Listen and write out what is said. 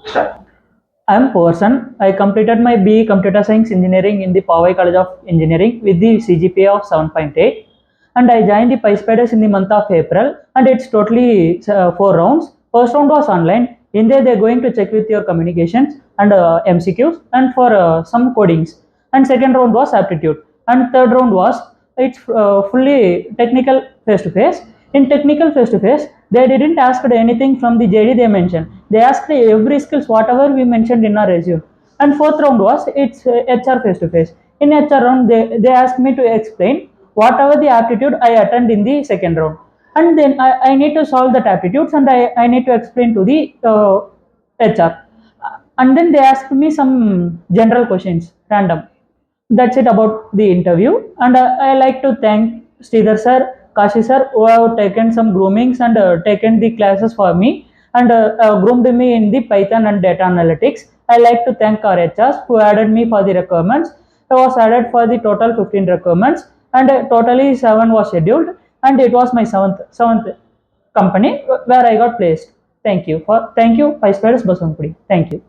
Start. I am POOVARASAN. I completed my BE Computer Science Engineering in the Powai College of Engineering with the CGPA of 7.8, and I joined the PYSPIDERS in the month of April, and it's totally 4 rounds. First round was online. In there, they're going to check with your communications and MCQs and for some codings. And second round was aptitude. And third round was it's fully technical face to face. In technical face to face, they didn't ask anything from the JD they mentioned. They asked every skills whatever we mentioned in our resume. And fourth round was it's HR face to face. In HR round, they asked me to explain whatever the aptitude I attend in the second round, and then I need to solve that aptitudes, and I need to explain to the HR, and then they asked me some general questions random. That's it about the interview, and I like to thank Sridhar sir, Kashi sir, who have taken some groomings and taken the classes for me, and groomed me in the Python and data analytics. I like to thank our HRs who added me for the requirements. I was added for the total 15 requirements, and totally 7 was scheduled, and it was my seventh company where I got placed. Thank you, PYSPIDERS Basavanagudi. Thank you.